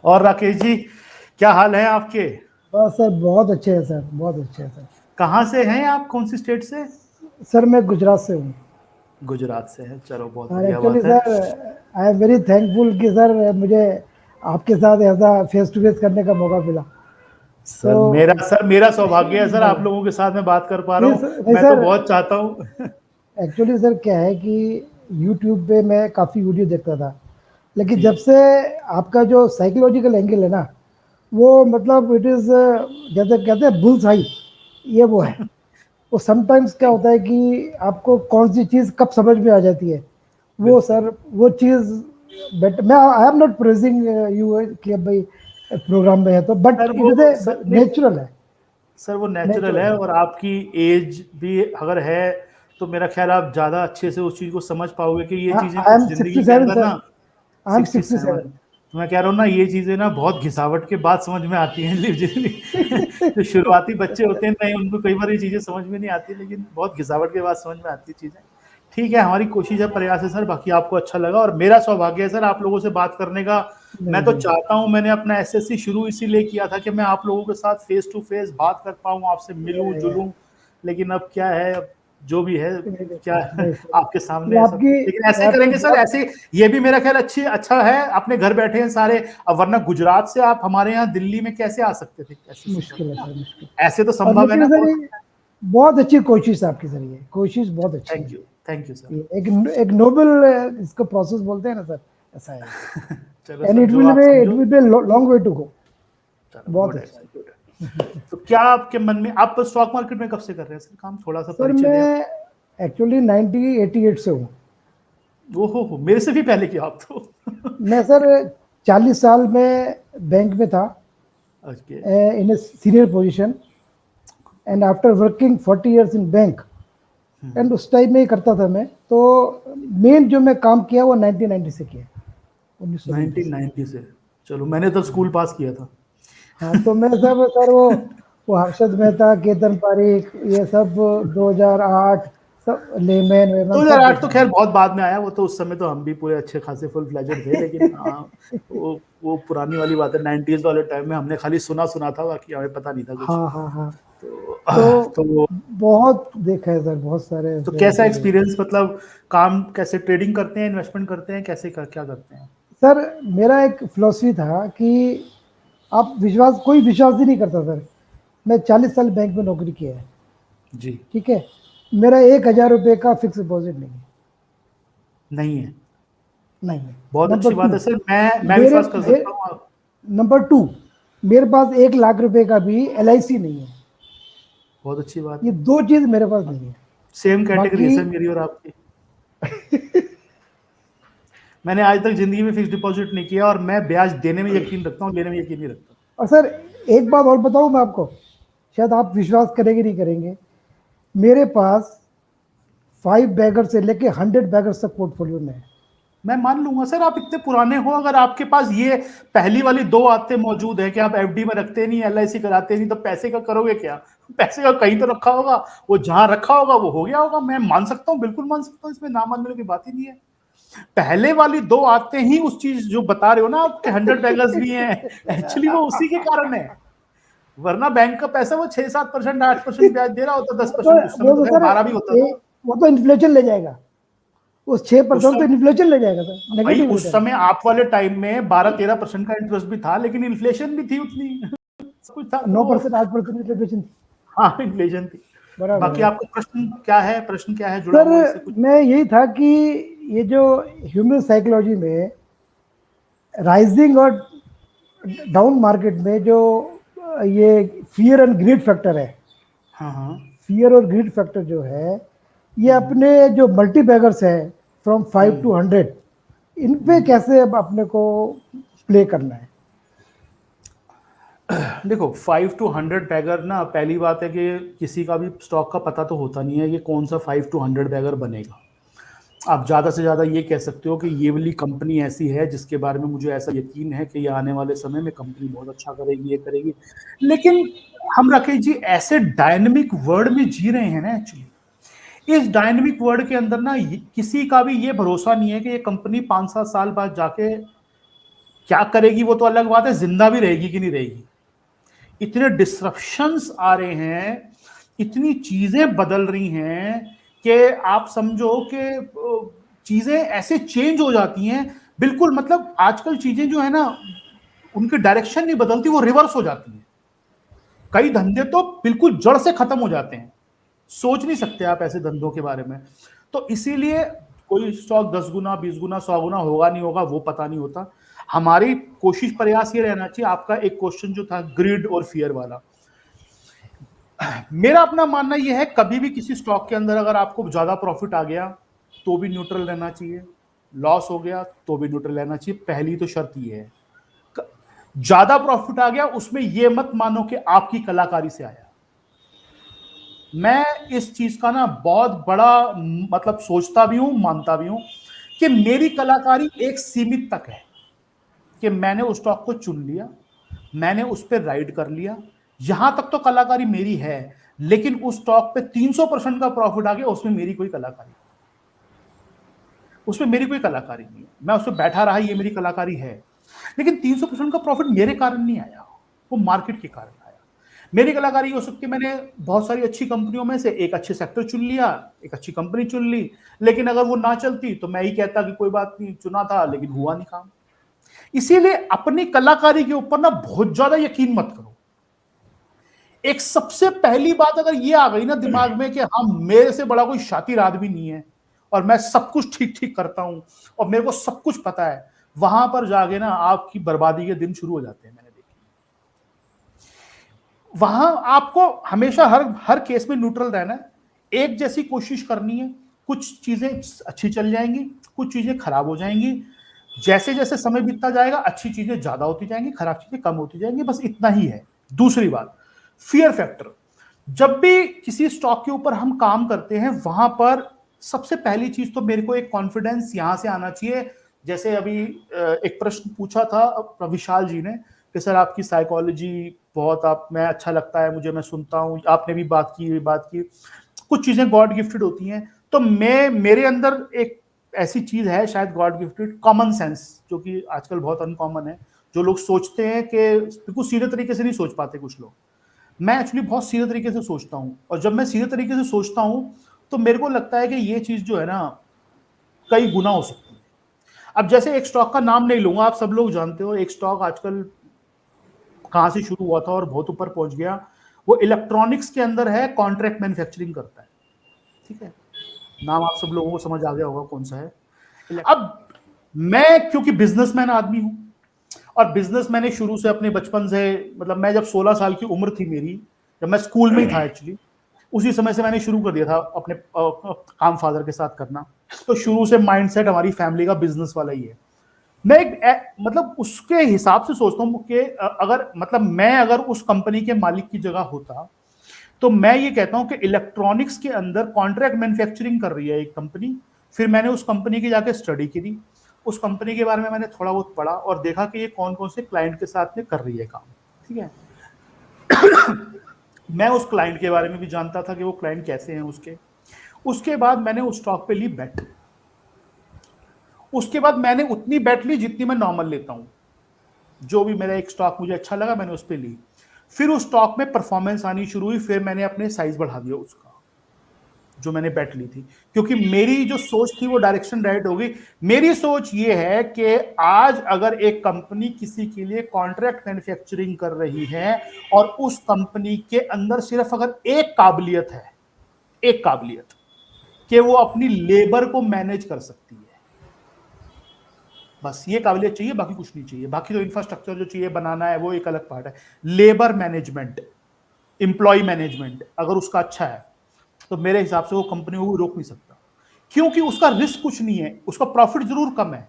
और राकेश जी, क्या हाल है आपके? बस सर बहुत अच्छे हैं सर, बहुत अच्छे हैं सर। कहाँ से हैं आप, कौन सी स्टेट से? सर मैं गुजरात से हूँ। गुजरात से हैं, चलो बहुत और बढ़िया एक्चुअली बात है। Sir I am very thankful कि सर मुझे आपके साथ ऐसा फेस टू फेस करने का मौका मिला। तो सर मेरा सौभाग्य है सर, आप लोगों के साथ मैं बात कर पा रहा हूँ। नहीं मैं तो सर, बहुत चाहता हूँ। एक्चुअली सर क्या है कि यूट्यूब पे मैं काफ़ी वीडियो देखता था, लेकिन जी। जब से आपका जो साइकोलॉजिकल एंगल है ना, वो मतलब इट इज़ जैसे कहते हैं बुल्स आई, ये वो है। वो समटाइम्स क्या होता है कि आपको कौन सी चीज़ कब समझ में आ जाती है, वो बिल्कुल। सर वो चीज़ बेट मैं I am not praising you कि अब भाई प्रोग्राम में है तो, बट सर इट वो इज़ ए सर नहीं, नेचुरल है। सर वो नेचुरल नेचुरल है, है। और आपकी एज भी अगर है तो मेरा ख्याल आप ज़्यादा अच्छे से उस चीज़ को समझ पाओगे कि ये चीज़ें आई कुछ एम ज़िंदगी के 67 अंदर सर, ना। I am 67। 67। तो मैं कह रहा हूँ ना, ये चीज़ें ना बहुत घिसावट के बाद समझ में आती हैं। जो शुरुआती बच्चे होते हैं, नहीं उनको कई बार ये चीज़ें समझ में नहीं आती, लेकिन बहुत घिसावट के बाद समझ में आती है चीज़ें। ठीक है, हमारी कोशिश है, प्रयास है सर, बाकी आपको अच्छा लगा और मेरा सौभाग्य है सर आप लोगों से बात करने का। मैं नहीं तो नहीं चाहता हूं, मैंने अपना एसएससी शुरू इसीलिए किया था कि मैं आप लोगों के साथ फेस टू फेस बात कर पाऊं, आपसे मिलूं जुलूं। लेकिन अब क्या है, अब जो भी है, क्या नहीं सर, आपके ये सामने है सब आपकी कुछ, लेकिन ऐसे ये ही आपकी करेंगे सर, बहुत ऐसे। ये भी मेरा ख्याल अच्छा है, अपने घर बैठे हैं सारे। अब वरना गुजरात से आप हमारे यहाँ दिल्ली में कैसे आ सकते थे एसएससी मुश्किल है करके ना? सर, मुश्किल। ऐसे तो और संभव है ना लेकिन सर बहुत। ये बहुत अच्छी कोशिश है आपकी सर, ये कोशिश बहुत अच्छी है। Thank you. Thank you sir. ये एक नोबल इसको प्रोसेस बोलते हैं ना सर, ऐसा है। चलो एंड सर, जो आप इट समझो। Will be long way to go. चलो, बहुत गुड है अच्छा। सर, गुड है। तो क्या आपके मन में, आप स्टॉक मार्केट में कब से कर रहे हैं सर काम? थोड़ा सा सर परिचय दें आप। मैं एक्चुअली 1988 से हूँ। वो हो, मेरे से भी पहले किया आप तो। मैं सर 40 साल में बैंक में था, okay. In a senior position. And after working 40 years in bank, and उस टाइम में ही करता था मैं तो। मेन जो मैं काम किया वो 1990 से किया, 1990 से। 1990 से? चलो, मैंने तो स्कूल पास किया था। हाँ तो मैं सब सर वो हर्षद मेहता, केतन पारीख, ये सब 2008, सब लेमैन वेमन सब 2008 तो देखा खैर है। बहुत बाद में आया, वो तो उस समय तो हम भी पूरे अच्छे खासे फुल फ्लेजेड थे, लेकिन हाँ, वो पुरानी वाली बात है। 90s वाले टाइम में हमने खाली सुना सुना था, बाकी हमें पता नहीं था कुछ। हाँ हाँ हाँ। तो तो तो बहुत देखा है सर, बहुत सारे तो ऐसे कैसा ऐसे लोग। एक्सपीरियंस, मतलब काम कैसे, ट्रेडिंग करते हैं, इन्वेस्टमेंट करते हैं, कैसे क्या करते हैं? सर मेरा एक फिलॉसफी था कि आप विश्वास, कोई विश्वास ही नहीं करता सर। मैं 40 साल बैंक में नौकरी किया है, जी। ठीक है। मेरा 1,000 रुपये का फिक्स डिपॉजिट नहीं है। नहीं है? नहीं है। बहुत नंबर अच्छी टू, बात है सर, मैं मेरे विश्वास कर मे, सकता हूँ आप। नंबर टू, मेरे पास 1 लाख रुपए का भी LIC नहीं है। बहुत अच्छी बात ये है। दो चीज मेरे पास नहीं है। सेम कैटेगरी है बाकी सर मेरी और आपकी। मैंने आज तक जिंदगी में फिक्स डिपॉजिट नहीं किया, और मैं ब्याज देने में यकीन रखता हूँ, लेने में यकीन नहीं रखता। और सर एक बात और बताऊं मैं आपको, शायद आप विश्वास करेंगे नहीं करेंगे। मेरे पास 5 बैगर से लेके 100 बैगर्स तक पोर्टफोलियो में है। मैं मान लूंगा सर, आप इतने पुराने हो, अगर आपके पास ये पहली वाली दो आदतें मौजूद है कि आप एफडी में रखते नहीं, एलआईसी कराते नहीं, तो पैसे का करोगे क्या? पैसे का कहीं तो रखा होगा, वो जहां रखा होगा वो हो गया होगा। मैं मान सकता हूँ, बिल्कुल मान सकता हूँ, इसमें ना मानने की बात ही नहीं है। पहले वाली दो आदतें ही उस चीज जो बता रहे हो ना आपके 100 बैगर्स भी हैं, एक्चुअली वो उसी के कारण है। वरना बैंक का पैसा वो 6-7%, 8% ब्याज दे रहा होता, 10%, उस समय वो तो तो खैर सर 12 भी होता था। वो तो इन्फ्लेशन ले जाएगा। उस छह उस परसेंट तो समय, इन्फ्लेशन ले जाएगा सर, भाई नेगेटिव उस रिटर्न। समय आप वाले टाइम में 12-13% का इंटरेस्ट भी था, लेकिन इन्फ्लेशन भी थी उतनी। सब कुछ था तो 9%, 8% इन्फ्लेशन थी। हाँ, इन्फ्लेशन थी। बराबर बाकी है आपका प्रश्न क्या है जुड़ा सर। हुआ इससे कुछ? मैं यही था कि ये जो ह्यूमन साइकोलॉजी में राइजिंग और डाउन मार्केट में जो ये फियर एंड ग्रीड फैक्टर है, हाँ हाँ। फियर और ग्रीड फैक्टर जो है, ये हम्म। अपने जो मल्टी बैगर्स है फ्रॉम 5 to 100, इन पे हम्म। कैसे अब अपने को प्ले करना है। देखो, 5 to 100 बैगर ना, पहली बात है कि किसी का भी स्टॉक का पता तो होता नहीं है कि कौन सा 5 to 100 बैगर बनेगा। आप ज़्यादा से ज़्यादा ये कह सकते हो कि ये वाली कंपनी ऐसी है जिसके बारे में मुझे ऐसा यकीन है कि ये आने वाले समय में कंपनी बहुत अच्छा करेगी, ये करेगी। लेकिन हम राकेश जी ऐसे डायनेमिक वर्ल्ड में जी रहे हैं ना, एक्चुअली इस डायनेमिक वर्ल्ड के अंदर ना किसी का भी ये भरोसा नहीं है कि ये कंपनी 5-7 साल बाद जाके क्या करेगी वो तो अलग बात है, जिंदा भी रहेगी कि नहीं रहेगी। इतने डिसरप्शंस आ रहे हैं, इतनी चीजें बदल रही हैं कि आप समझो कि चीजें ऐसे चेंज हो जाती हैं, बिल्कुल मतलब आजकल चीजें जो है ना, उनकी डायरेक्शन नहीं बदलती, वो रिवर्स हो जाती हैं। कई धंधे तो बिल्कुल जड़ से खत्म हो जाते हैं, सोच नहीं सकते आप ऐसे धंधों के बारे में। तो इसीलिए कोई स्टॉक 10 गुना 20 गुना 100 गुना होगा नहीं होगा वो पता नहीं होता। हमारी कोशिश प्रयास ये रहना चाहिए। आपका एक क्वेश्चन जो था ग्रिड और फियर वाला, मेरा अपना मानना यह है कभी भी किसी स्टॉक के अंदर अगर आपको ज्यादा प्रॉफिट आ गया तो भी न्यूट्रल रहना चाहिए, लॉस हो गया तो भी न्यूट्रल रहना चाहिए। पहली तो शर्त यह है, ज्यादा प्रॉफिट आ गया उसमें यह मत मानो कि आपकी कलाकारी से आया। मैं इस चीज का ना बहुत बड़ा मतलब सोचता भी हूं, मानता भी हूं कि मेरी कलाकारी एक सीमित तक है कि मैंने उस स्टॉक को चुन लिया, मैंने उस पर राइड कर लिया, यहां तक तो कलाकारी मेरी है। लेकिन उस स्टॉक पे 300% का प्रॉफिट आ गया, उसमें मेरी कोई कलाकारी, उसमें मेरी कोई कलाकारी नहीं है। मैं उस पर बैठा रहा, ये मेरी कलाकारी है। लेकिन 300% का प्रॉफिट मेरे कारण नहीं आया, वो मार्केट के कारण आया। मेरी कलाकारी हो सकती है, मैंने बहुत सारी अच्छी कंपनियों में से एक अच्छे सेक्टर चुन लिया, एक अच्छी कंपनी चुन ली, लेकिन अगर वो ना चलती तो मैं ही कहता कि कोई बात नहीं, चुना था लेकिन हुआ नहीं काम। इसीलिए अपनी कलाकारी के ऊपर ना बहुत ज्यादा यकीन मत करो। एक सबसे पहली बात अगर ये आ गई ना दिमाग में कि हाँ मेरे से बड़ा कोई शातिर आदमी नहीं है और मैं सब कुछ ठीक ठीक करता हूं और मेरे को सब कुछ पता है, वहां पर जाके ना आपकी बर्बादी के दिन शुरू हो जाते हैं। मैंने देखी, वहां आपको हमेशा हर हर केस में न्यूट्रल रहना है, एक जैसी कोशिश करनी है। कुछ चीजें अच्छी चल जाएंगी, कुछ चीजें खराब हो जाएंगी। जैसे जैसे समय बीतता जाएगा अच्छी चीजें ज्यादा होती जाएंगी, खराब चीजें कम होती जाएंगी, बस इतना ही है। दूसरी बात, फियर फैक्टर। जब भी किसी स्टॉक के ऊपर हम काम करते हैं वहां पर सबसे पहली चीज तो मेरे को एक कॉन्फिडेंस यहां से आना चाहिए। जैसे अभी एक प्रश्न पूछा था विशाल जी ने कि सर आपकी साइकोलॉजी बहुत, आप मैं अच्छा लगता है मुझे, मैं सुनता हूं, आपने भी बात की, कुछ चीजें गॉड गिफ्टेड होती हैं। तो मैं, मेरे अंदर एक ऐसी चीज है शायद गॉड गिफ्टेड, कॉमन सेंस, जो कि आजकल बहुत अनकॉमन है। जो लोग सोचते हैं कि बिल्कुल सीधे तरीके से नहीं सोच पाते कुछ लोग, मैं एक्चुअली बहुत सीधे तरीके से सोचता हूं। और जब मैं सीधे तरीके से सोचता हूं तो मेरे को लगता है कि ये चीज जो है ना कई गुना हो सकती है। अब जैसे एक स्टॉक का नाम नहीं लूंगा, आप सब लोग जानते हो एक स्टॉक आजकल कहां से शुरू हुआ था और बहुत ऊपर पहुंच गया। वो इलेक्ट्रॉनिक्स के अंदर है, कॉन्ट्रैक्ट मैन्युफैक्चरिंग करता है, ठीक है। नाम आप सब लोगों को समझ आ गया होगा कौन सा है। अब मैं क्योंकि बिजनेसमैन आदमी हूं और बिजनेस मैंने शुरू से अपने बचपन से, मतलब मैं जब 16 साल की उम्र थी मेरी, जब मैं स्कूल में ही था एक्चुअली, उसी समय से मैंने शुरू कर दिया था अपने काम फादर के साथ करना। तो शुरू से माइंडसेट हमारी फैमिली का बिजनेस वाला ही है। मैं एक मतलब उसके हिसाब से सोचता हूँ कि अगर मतलब मैं अगर उस कंपनी के मालिक की जगह होता तो मैं ये कहता हूं कि इलेक्ट्रॉनिक्स के अंदर कॉन्ट्रैक्ट मैन्युफैक्चरिंग कर रही है एक कंपनी। फिर मैंने उस कंपनी की जाके स्टडी की, उस कंपनी के बारे में मैंने थोड़ा बहुत पढ़ा और देखा कि ये कौन कौन से क्लाइंट के साथ में कर रही है काम, ठीक है। मैं उस क्लाइंट के बारे में भी जानता था कि वो क्लाइंट कैसे हैं उसके। उसके बाद मैंने उस स्टॉक पे ली बेट। उसके बाद मैंने उतनी बेट ली जितनी मैं नॉर्मल लेता हूं। जो भी मेरा एक स्टॉक मुझे अच्छा लगा मैंने उस पर ली। फिर उस स्टॉक में परफॉर्मेंस आनी शुरू हुई, फिर मैंने अपने साइज बढ़ा दिया उसका जो मैंने बेट ली थी, क्योंकि मेरी जो सोच थी वो डायरेक्शन राइट हो गई। मेरी सोच ये है कि आज अगर एक कंपनी किसी के लिए कॉन्ट्रैक्ट मैन्युफैक्चरिंग कर रही है और उस कंपनी के अंदर सिर्फ अगर एक काबिलियत है, एक काबिलियत कि वो अपनी लेबर को मैनेज कर सकती है, बस ये काबिलियत चाहिए, बाकी कुछ नहीं चाहिए। बाकी तो इंफ्रास्ट्रक्चर जो चाहिए बनाना है वो एक अलग पार्ट है। लेबर मैनेजमेंट, इंप्लॉय मैनेजमेंट अगर उसका अच्छा है तो मेरे हिसाब से वो कंपनी को रोक नहीं सकता, क्योंकि उसका रिस्क कुछ नहीं है। उसका प्रॉफिट जरूर कम है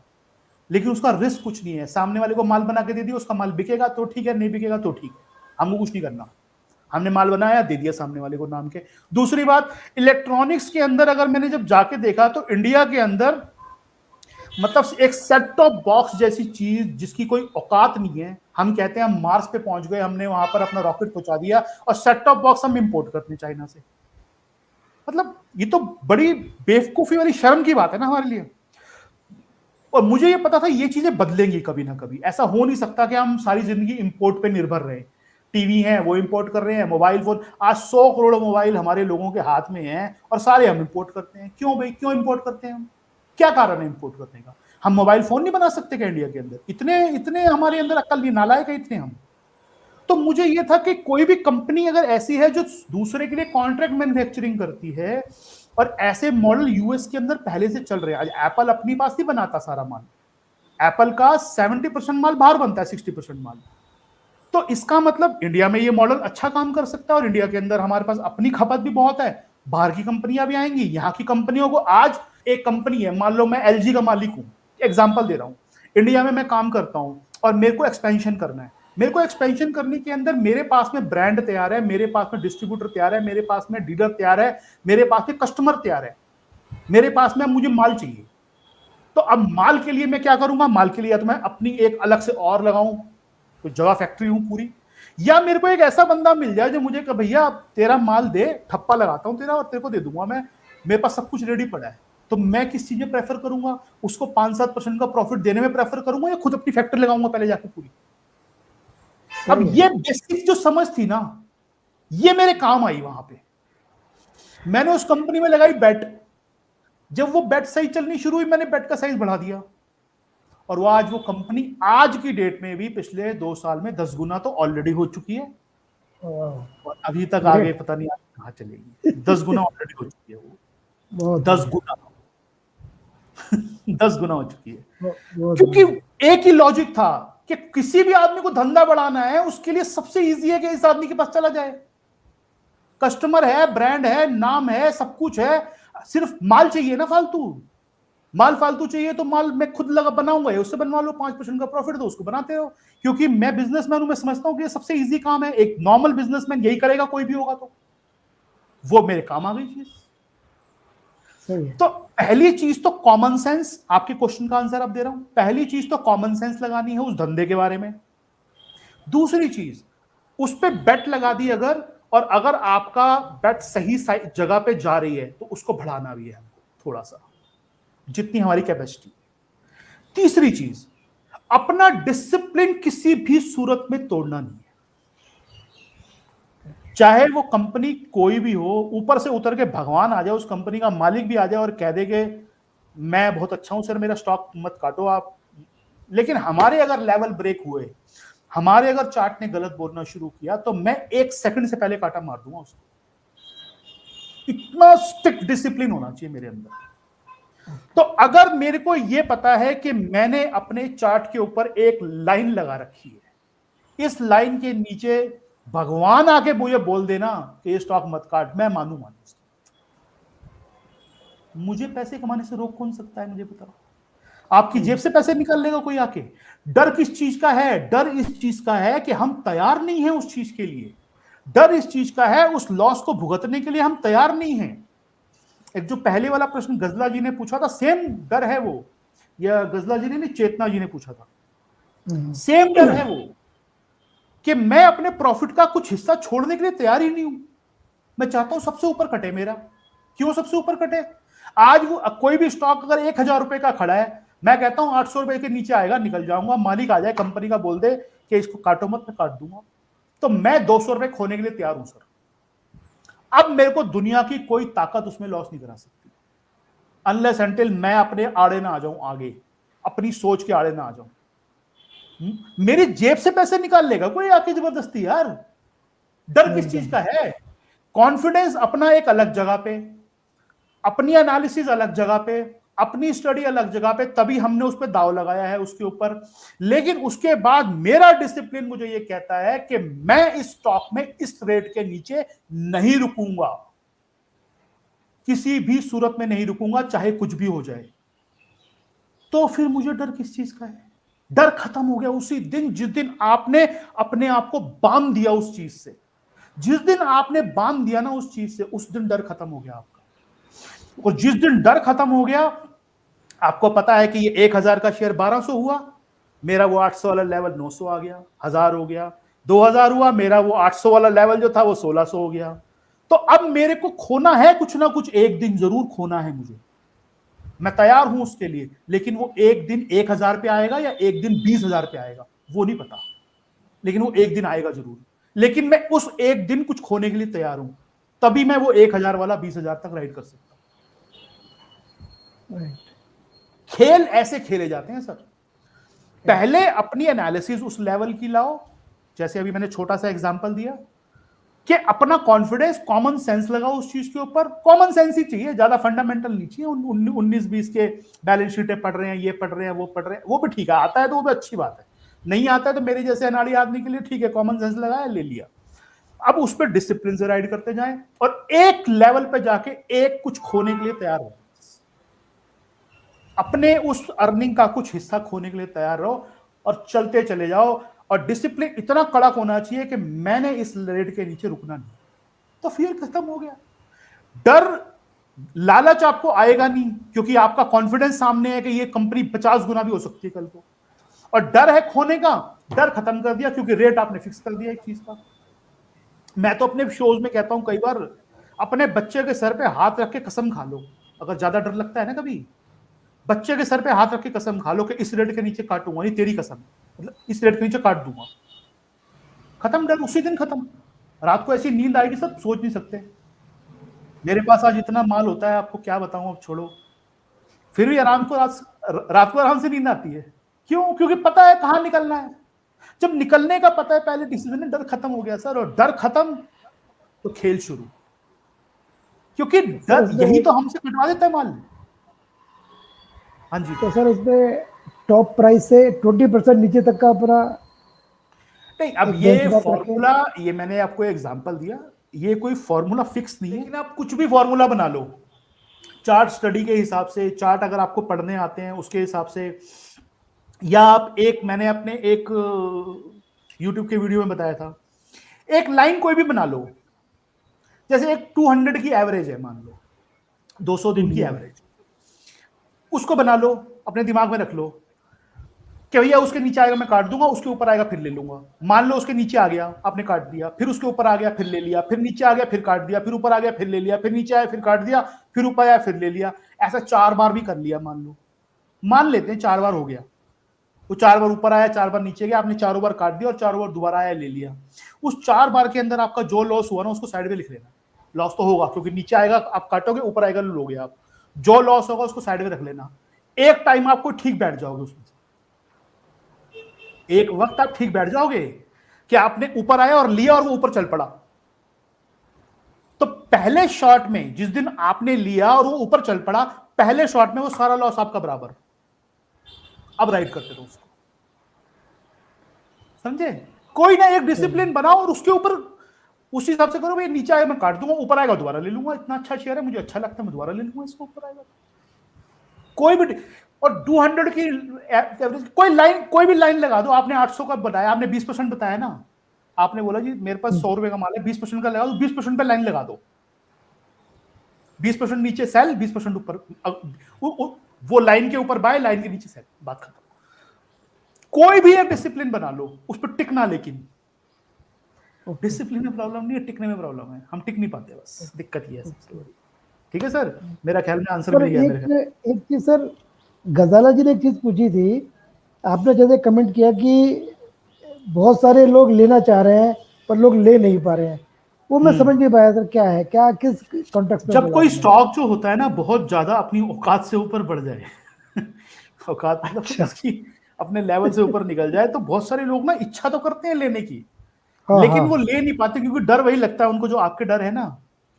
लेकिन उसका रिस्क कुछ नहीं है। सामने वाले को माल बना के दे दिया, उसका माल बिकेगा तो ठीक है, नहीं बिकेगा तो ठीक है, हमको कुछ नहीं करना। हमने माल बनाया दे दिया सामने वाले को नाम के। दूसरी बात, इलेक्ट्रॉनिक्स के अंदर अगर मैंने जब जाके देखा तो इंडिया के अंदर मतलब एक सेट टॉप बॉक्स जैसी चीज जिसकी कोई औकात नहीं है। हम कहते हैं हम मार्स पे पहुंच गए, हमने वहां पर अपना रॉकेट पहुंचा दिया और सेट टॉप बॉक्स हम इंपोर्ट करते हैं चाइना से। मतलब ये तो बड़ी बेवकूफी वाली शर्म की बात है ना हमारे लिए। और मुझे ये पता था ये चीजें बदलेंगी कभी ना कभी। ऐसा हो नहीं सकता कि हम सारी जिंदगी इंपोर्ट पे निर्भर रहे। टीवी है वो इंपोर्ट कर रहे हैं, मोबाइल फोन, आज 100 करोड़ मोबाइल हमारे लोगों के हाथ में हैं और सारे हम इंपोर्ट करते हैं। क्यों भाई, क्यों इंपोर्ट करते हैं हम? क्या कारण है इंपोर्ट करने का? हम मोबाइल फोन नहीं बना सकते क्या इंडिया के अंदर? इतने इतने हमारे अंदर अक्ल नहीं, नालायक है इतने हम। तो मुझे ये था कि कोई भी कंपनी अगर ऐसी है जो दूसरे के लिए कॉन्ट्रैक्ट मैन्युफैक्चरिंग करती है, और ऐसे मॉडल यूएस के अंदर पहले से चल रहे हैं। आज एप्पल अपनी पास नहीं बनाता सारा माल, एप्पल का 70% माल बाहर बनता है, 60% माल। तो इसका मतलब इंडिया में ये मॉडल अच्छा काम कर सकता है, और इंडिया के अंदर हमारे पास अपनी खपत भी बहुत है, बाहर की कंपनियां भी आएंगी। यहाँ की कंपनियों को, आज एक कंपनी है, मान लो मैं एलजी का मालिक हूं, एग्जांपल दे रहा हूं, इंडिया में मैं काम करता हूं और मेरे को एक्सपेंशन करना है। मेरे को एक्सपेंशन करने के अंदर मेरे पास में ब्रांड तैयार है, मेरे पास में डिस्ट्रीब्यूटर तैयार है, मेरे पास में डीलर तैयार है, मेरे पास में कस्टमर तैयार है, मेरे पास में मुझे माल चाहिए। तो अब माल के लिए मैं क्या करूंगा? माल के लिए या तो मैं अपनी एक अलग से और लगाऊं, तो जगह फैक्ट्री हूं पूरी, या मेरे को एक ऐसा बंदा मिल जाए जो मुझे कहे भैया तेरा माल दे, ठप्पा लगाता हूं तेरा और तेरे को दे दूंगा मैं, मेरे पास सब कुछ रेडी पड़ा है। तो मैं किस चीज में प्रेफर करूंगा? उसको 5-7% का प्रॉफिट देने में प्रेफर करूंगा, या खुद अपनी फैक्ट्री लगाऊंगा पहले जाके पूरी? अब ये बेसिक जो समझ थी ना, ये मेरे काम आई वहां पे। मैंने उस कंपनी में लगाई बेट। जब वो बेट सही चलनी शुरू हुई, मैंने बेट का साइज बढ़ा दिया, और वो आज वो कंपनी आज की डेट में भी पिछले 2 साल में 10 गुना तो ऑलरेडी हो चुकी है, और अभी तक आगे पता नहीं आगे कहां चलेगी। 10 गुना ऑलरेडी हो चुकी है वो, 10 गुना 10 गुना हो चुकी है। क्योंकि एक ही लॉजिक था कि किसी भी आदमी को धंधा बढ़ाना है, उसके लिए सबसे इजी है कि इस आदमी के पास चला जाए। कस्टमर है, ब्रांड है, नाम है, सब कुछ है, सिर्फ माल चाहिए ना फालतू। माल फालतू चाहिए तो माल मैं खुद लगा बनाऊंगा, या उससे बनवा लो, 5% का प्रॉफिट दो, उसको बनाते रहो। क्योंकि मैं बिजनेसमैन हूं, मैं समझता हूं कि ये सबसे इजी काम है, एक नॉर्मल बिजनेसमैन यही करेगा, कोई भी होगा। तो वो मेरे काम आ गई चीज। तो पहली चीज तो कॉमन सेंस, आपके क्वेश्चन का आंसर अब दे रहा हूं, पहली चीज तो कॉमन सेंस लगानी है उस धंधे के बारे में। दूसरी चीज, उस पर बेट लगा दी अगर, और अगर आपका बेट सही जगह पे जा रही है तो उसको बढ़ाना भी है हमको थोड़ा सा, जितनी हमारी कैपेसिटी। तीसरी चीज, अपना डिसिप्लिन किसी भी सूरत में तोड़ना नहीं है। चाहे वो कंपनी कोई भी हो, ऊपर से उतर के भगवान आ जाए, उस कंपनी का मालिक भी आ जाए और कह दे कि मैं बहुत अच्छा हूं सर, मेरा स्टॉक मत काटो आप, लेकिन हमारे अगर लेवल ब्रेक हुए, हमारे अगर चार्ट ने गलत बोलना शुरू किया, तो मैं 1 सेकंड से पहले काटा मार दूंगा उसको। इतना स्ट्रिक्ट डिसिप्लिन होना चाहिए मेरे अंदर। तो अगर मेरे को यह पता है कि मैंने अपने चार्ट के ऊपर एक लाइन लगा रखी है, इस लाइन के नीचे भगवान आके मुझे बोल देना कि ये स्टॉक मत काट, मैं मानूंगा। मुझे पैसे कमाने से रोक कौन सकता है? मुझे बताओ। आपकी जेब से पैसे निकाल लेगा कोई आके? डर किस चीज का है? डर इस चीज का है कि हम तैयार नहीं है उस चीज के लिए। डर इस चीज का है, उस लॉस को भुगतने के लिए हम तैयार नहीं है। एक जो पहले वाला प्रश्न गजला जी ने पूछा था, सेम डर है वो, या गजला जी ने नहीं, चेतना जी ने पूछा था, सेम डर है वो, कि मैं अपने प्रॉफिट का कुछ हिस्सा छोड़ने के लिए तैयार ही नहीं हूं। मैं चाहता हूं सबसे ऊपर कटे मेरा। क्यों सबसे ऊपर कटे? आज वो कोई भी स्टॉक अगर 1,000 रुपए का खड़ा है, मैं कहता हूं 800 रुपए के नीचे आएगा, निकल जाऊंगा, मालिक आ जाए कंपनी का, बोल दे कि इसको काटो मत, मैं काट दूंगा, तो मैं 200 रुपए खोने के लिए तैयार हूं सर। अब मेरे को दुनिया की कोई ताकत उसमें लॉस नहीं करा सकती, अनलेस अनटिल मैं अपने आड़े ना आ जाऊं, आगे अपनी सोच के आड़े ना आ जाऊं। मेरी जेब से पैसे निकाल लेगा कोई आके जबरदस्ती? यार डर किस चीज का है? कॉन्फिडेंस अपना एक अलग जगह पे, अपनी एनालिसिस अलग जगह पे, अपनी स्टडी अलग जगह पे, तभी हमने उस पर दाव लगाया है उसके ऊपर। लेकिन उसके बाद मेरा डिसिप्लिन मुझे यह कहता है कि मैं इस स्टॉक में इस रेट के नीचे नहीं रुकूंगा, किसी भी सूरत में नहीं रुकूंगा, चाहे कुछ भी हो जाए। तो फिर मुझे डर किस चीज का है? डर खत्म हो गया उसी दिन जिस दिन आपने अपने आप को बांध दिया उस चीज से। जिस दिन आपने बांध दिया ना उस चीज से, उस दिन डर खत्म हो गया आपका। और जिस दिन डर खत्म हो गया, आपको पता है कि ये 1,000 का शेयर 1200 हुआ, मेरा वो 800 वाला लेवल 900 आ गया, 1000 हो गया, 2000 हुआ, मेरा वो 800 वाला लेवल जो था वो 1600 हो गया। तो अब मेरे को खोना है कुछ ना कुछ, एक दिन जरूर खोना है मुझे। मैं तैयार हूं उसके लिए, लेकिन वो एक दिन 1,000 पे आएगा या एक दिन 20,000 पे आएगा वो नहीं पता, लेकिन वो एक दिन आएगा जरूर। लेकिन मैं उस एक दिन कुछ खोने के लिए तैयार हूं, तभी मैं वो 1,000 वाला 20,000 तक राइड कर सकता हूं। राइट। खेल ऐसे खेले जाते हैं सर। पहले अपनी एनालिसिस उस लेवल की लाओ, जैसे अभी मैंने छोटा सा एग्जांपल दिया, कि अपना कॉन्फिडेंस, कॉमन सेंस लगाओ उस चीज के ऊपर। कॉमन सेंस ही चाहिए, ज्यादा फंडामेंटल नहीं चाहिए। 19-20 के बैलेंस शीटें पढ़ रहे हैं, ये पढ़ रहे हैं, वो पढ़ रहे हैं, वो भी ठीक है, आता है तो वो भी अच्छी बात है। नहीं आता है तो मेरे जैसे अनाड़ी आदमी के लिए ठीक है, कॉमन सेंस लगाया, ले लिया। अब उस पर डिसिप्लिन से राइड करते जाएं और एक लेवल पे जाके एक कुछ खोने के लिए तैयार हो, अपने उस अर्निंग का कुछ हिस्सा खोने के लिए तैयार रहो और चलते चले जाओ। और डिसिप्लिन इतना कड़क होना चाहिए कि मैंने इस रेट के नीचे रुकना नहीं, तो फिर खत्म हो गया। डर, लालच आपको आएगा नहीं, क्योंकि आपका कॉन्फिडेंस सामने है कि ये कंपनी 50 गुना भी हो सकती है कल को। और डर है खोने का, डर खत्म कर दिया, क्योंकि रेट आपने फिक्स कर दिया एक चीज का। मैं तो अपने शोज में कहता हूं कई बार, अपने बच्चे के सर पे हाथ रख के कसम खा लो, अगर ज्यादा डर लगता है ना कभी, बच्चे के सर पे हाथ रख के कसम खा लो कि इस रेट के नीचे काटूंगा नहीं, तेरी कसम, मतलब इस रेट के नीचे काट दूंगा। खत्म, डर उसी दिन खत्म। रात को ऐसी नींद आएगी सब सोच नहीं सकते। मेरे पास आज इतना माल होता है, आपको क्या बताऊं, अब छोड़ो। फिर भी रात को आराम से नींद आती है। क्यों? क्योंकि पता है कहां निकलना है। जब निकलने का पता है, पहले डिसीजन है, डर खत्म हो गया सर। और डर खत्म तो खेल शुरू, क्योंकि तो सर डर इसमें यही तो हमसे कटवा देता है माल। हाँ जी। तो सर इसमें टॉप प्राइस से 20% नीचे तक का अपना नहीं, अब एक ये बेंचमार्क रखें। फॉर्मूला, ये मैंने आपको एग्जांपल दिया, ये कोई फॉर्मूला फिक्स नहीं है, लेकिन आप कुछ भी फॉर्मूला बना लो, चार्ट स्टडी के हिसाब से, चार्ट अगर आपको पढ़ने आते हैं उसके हिसाब से, या आप एक, मैंने अपने एक यूट्यूब के वीडियो में बताया था, एक लाइन कोई भी बना लो। जैसे एक 200 की एवरेज है, मान लो 200 दिन की जी एवरेज, उसको बना लो, अपने दिमाग में रख लो कि भैया उसके नीचे आएगा मैं काट दूंगा, उसके ऊपर आएगा फिर ले लूंगा। मान लो उसके नीचे आ गया, आपने काट दिया, फिर उसके ऊपर आ गया फिर ले लिया, फिर नीचे आ गया फिर काट दिया, फिर ऊपर आ गया फिर ले लिया, फिर नीचे आया फिर काट दिया, फिर ऊपर आया फिर ले लिया। ऐसा 4 बार भी कर लिया, मान लो, मान लेते हैं 4 बार हो गया। वो 4 बार ऊपर आया, 4 बार नीचे गया, आपने चारों बार काट दिया और चारों बार दोबारा आया ले लिया। उस 4 बार के अंदर आपका जो लॉस हुआ ना, उसको साइड में लिख लेना। लॉस तो होगा, क्योंकि नीचे आएगा आप काटोगे, ऊपर आएगा लोगे आप। जो लॉस होगा उसको साइड में रख लेना। एक टाइम आपको ठीक बैठ जाओगे उसमें, एक वक्त आप ठीक बैठ जाओगे कि आपने ऊपर आया और लिया और वो ऊपर चल पड़ा। तो पहले शॉट में जिस दिन आपने लिया और वो ऊपर चल पड़ा, पहले शॉट में वो सारा लॉस आपका बराबर। अब राइट करते रहो उसको, समझे? कोई ना एक डिसिप्लिन बनाओ और उसके ऊपर उस हिसाब से करो। भाई नीचे आएगा मैं काट दूंगा, ऊपर आएगा दोबारा ले लूंगा, इतना अच्छा शेयर है मुझे अच्छा लगता है मैं दोबारा ले लूंगा इसको, ऊपर आएगा कोई भी। और 200 की एवरेज, कोई भी लाइन लगा दो। आपने 800 का बताया, आपने 20% बताया ना, आपने बोला जी मेरे पास 100 रुपए का माल है, 20% का लगा दो, 20% पे लाइन लगा दो। 20% नीचे सेल, 20% ऊपर, वो लाइन के ऊपर बाय, लाइन के नीचे सेल, बात खत्म। कोई भी एक डिसिप्लिन बना लो, उस पर टिकना। लेकिन ओके। डिसिप्लिन में प्रॉब्लम नहीं है, टिकने में प्रॉब्लम है, हम टिक नहीं पाते, बस दिक्कत ये है सबसे बड़ी। ठीक है सर, मेरा ख्याल में आंसर सर मिल गया मेरे ख्याल। एक एक चीज सर, गजाला जी ने एक चीज पूछी थी, आपने जैसे कमेंट किया कि बहुत सारे लोग लेना चाह रहे हैं पर लोग ले नहीं पा रहे हैं, वो मैं समझ नहीं पाया सर, क्या है, क्या किस कॉन्टेक्स्ट में जब बोला कोई आपने? स्टॉक जो होता है ना बहुत ज्यादा अपनी औकात से ऊपर बढ़ जाए औकात मतलब अच्छा। उसकी अपने लेवल से ऊपर निकल जाए, तो बहुत सारे लोग ना इच्छा तो करते हैं लेने की, हाँ लेकिन हाँ, वो ले नहीं पाते, क्योंकि डर वही लगता है उनको जो आपके डर है ना,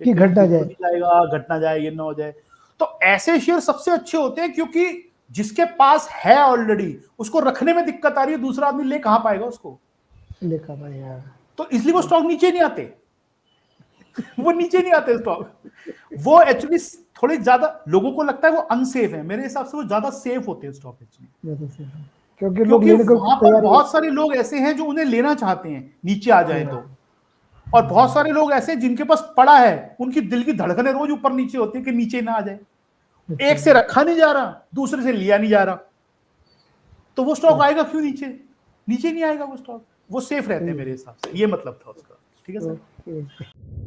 कि कि कहीं घट ना गिर तो जाए। नहीं जाएगा, घट ना जाए, ये ना हो जाए। तो ऐसे शेयर सबसे अच्छे होते हैं, क्योंकि जिसके पास है ऑलरेडी, उसको रखने में दिक्कत आ रही है, दूसरा आदमी ले कहां पाएगा उसको, लिखा भाई यार। तो इसलिए वो स्टॉक नीचे नहीं आते वो नीचे नहीं आते स्टॉक। वो एक्चुअली थोड़े ज्यादा, लोगों को लगता है वो अनसेफ है, मेरे हिसाब से वो ज्यादा सेफ होते हैं स्टॉक एक्चुअली। ये तो सही है। क्योंकि लोग क्योंकि लेने को वहां पर तैयार ही बहुत सारे लोग ऐसे हैं जो उन्हें लेना चाहते हैं, नीचे आ जाए तो। और बहुत सारे लोग ऐसे हैं जिनके पास पड़ा है, उनकी दिल की धड़कनें रोज ऊपर नीचे होती है कि नीचे ना आ जाए। एक से है। रखा नहीं जा रहा, दूसरे से लिया नहीं जा रहा, तो वो स्टॉक आएगा क्यों नीचे? नीचे नहीं आएगा वो स्टॉक, वो सेफ रहते हैं मेरे हिसाब से, ये मतलब था उसका। ठीक है सर। ओके।